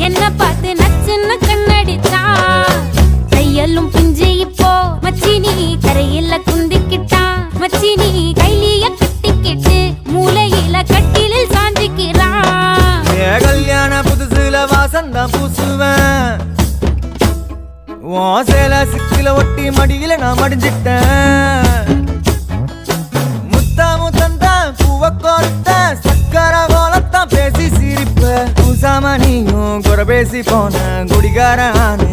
என்ன பார்த்து நச்சுன்னு கண்ணடிச்சா கையெல்லும் பிஞ்சு இப்போ மச்சினி கரையில குந்திக்கிட்டா மச்சினி கைலிய கட்டிக்கிட்டு மூலையில கட்டிலில் சாஞ்சிக்கிறா கல்யாண புதுசுல வாசந்தான் பூசுவேன் சேல சிக்கில ஒட்டி மடியில நான் மடிஞ்சிட்டேன் முத்தாமு தந்தான் பூவ கோர்த்த சக்கர கோலத்தான் பேசி சிரிப்ப பூசாம நீயும் குறை பேசி போன குடிகாரானே